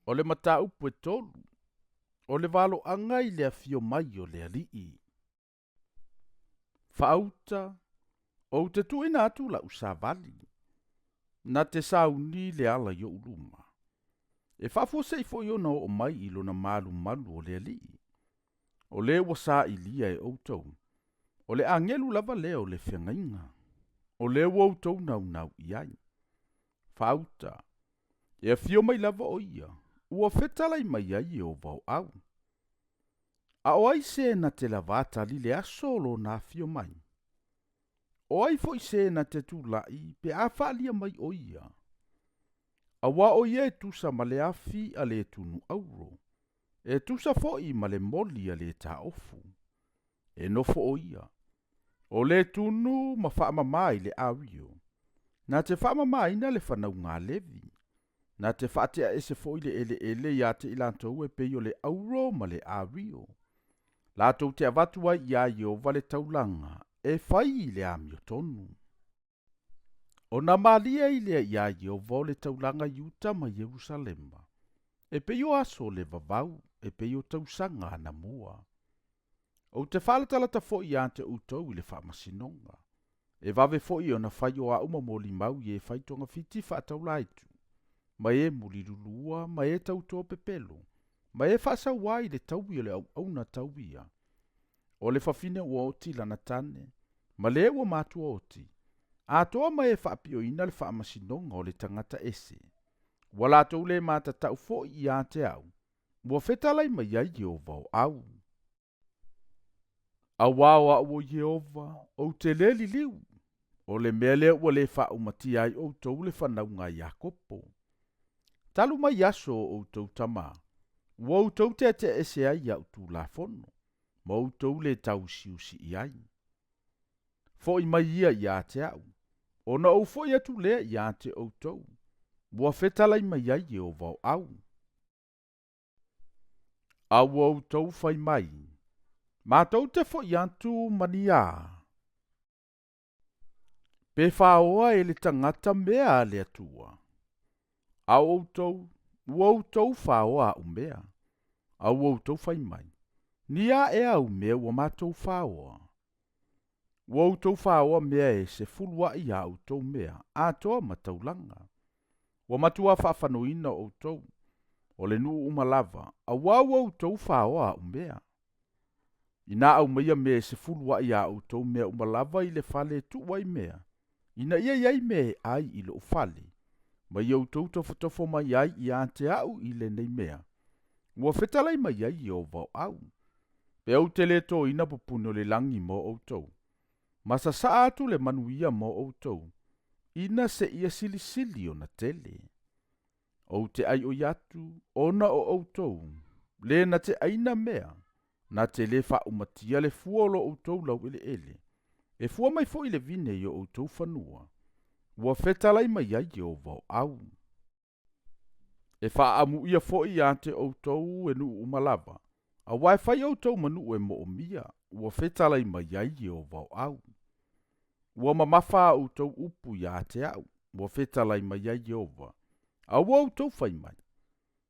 O le mata upu e tolu. O le valo angai le afio mai o le alii. Fauta, o te tuina atu la usavali. Na te sauni le ala yo uluma. E fafo se ifo yo na o mai ilo na malu malu o le alii. O le wasa ilia e outou. O le angelu lava leo le whengainga. O le woutou nau nau iai. Fauta, e fio mai lava o ia. Ua fetalai mai ai o vau au. A o ai se na te lavata li le asolo na fio mai. O ai foi se na te tūlai pe a whaalia mai o ia. A wa o ia e tusa ma le afi a le tunu auro. E tusa foi ma le moli a le ta ofu. E nofo o ia. O le tunu ma wha mai le awio. Na te wha mai na le whanau ngā levi. Na te whaatea ese foi le ele ia te ilantou e peio le auro ma le awio. Lātou te avatua ia i o vale taulanga e whai le amio tonu. O na malia i le ia i o vale taulanga Iuta ma Jerusalema. E peio aso le vavau e peio tausanga na mua. O te whalatala fo i ante utou i le whamasinonga. E vave fo i o na whai o a umamoli mau i e whaitonga fiti whaataulaitu. Ma e mulirulua, ma e tautoa pepelo. Ma e whasa wai le tauia le au na tauia. O le whawhine ua oti lana tane. Ma le ua mātua oti. A toa ma e whaapio ina le whaamasinonga o le tangata ese. Wala tau le mata tau fo i a te au. Ua whetalai mai ai o vau au. A wao a ua Jehova o te leli liu. O le mele ua le whaumati ai o tau le whanau ngā Iakopo. Talu mai aso o tau tama. Ua o tau te ese ai au tu la fono. Ma o tau le tau siusi i ai. Fo i mai ia i a te au. O na o fo i atu lea i a te o tau. Ua whetalai mai ai e o vau au. A ua o tau fai mai. Ma tau te fo i antu mani a. Pe whaoa e le tangata mea le atua. A o tau, ua o tau whaoa o mea. A ua o tau fai mai. Ni a e au mea ua mātou whaoa. Ua o tau whaoa mea e se fulua i a o tau mea. A toa mataulanga. Ua matua whaafanoina o tau. O le nuu umalava. A wau o tau whaoa o mea. Ina au meia mea se fulua i a o tau mea umalava i le fale tuwa i mea. Ina ia iai mea ai i le ufale. Ma iau tau tofo mai ai i a te au i le nei mea. Ua whetalai mai ai i o vau au. Pe au te le tō ina pupuno le langi mo o tau. Masa sa atu le manuia mo o tau. Ina se ia sili o na tele. O te ai o yatu, ona o tau. Le na te aina mea. Na te le wha umatia le fuolo o tau lau ele. E fua mai fo i le vine i o tau whanua. Ua whetalai mai ai i o vau au. E wha amu ia fo i ante o tau e nu umalava. A wai whai o tau manu e mo o mia. Ua whetalai mai ai i o vau au. Ua mamafa o tau upu i ate au. Ua whetalai mai ai i ova. A ua o tau whai mai.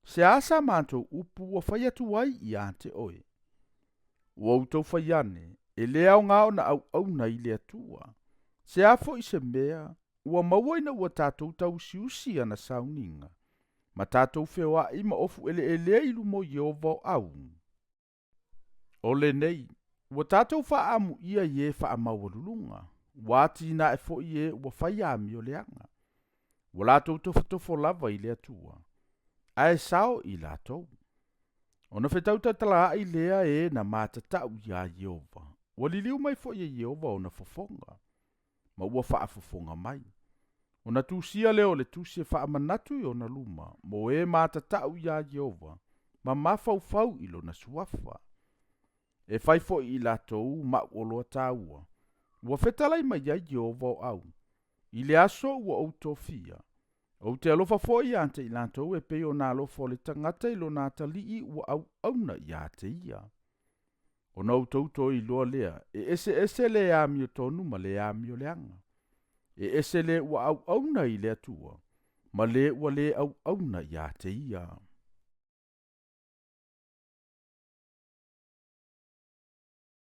Se asa mātou upu ua whai atu ai i ante oe. Ua o tau whai ane. E lea o ngā ona au na i le atua. Se afo i se mea. Ua mawaina ua tātou tau siusi ana sauninga. Ma tātou whewa ima ofu ele ilu mo i o vau au. O le nei. Ua tātou wha amu ia i e wha amawalulunga. Wāti na e fo i e ua whai ami o leanga. Ua lātou tofo lava i le atua. Ae sao i lātou. O na whetau tatala i lea e na mātatau i a Iova. Ua liliu mai fo i a Iova o na fofonga. Ma ua wha fofonga mai. O na tūsia leo le tūsia wha amanatu i o na luma. Mo e mātatau i a Iova. Ma mafau ilo na suafa. E whai fo i lātou ma oloa tāua. Ua whetalai mai ai Iova o au. I le aso ua au tofia. O te alofa fo i ante i lātou e peo nā alofa le tangata i lo nā talii ua au auna i ate ia. O nau tauto i loa lea. E ese le amio tonu ma le amio leanga. E ese le ua au auna i le atua. Ma le ua le au auna i ate ia.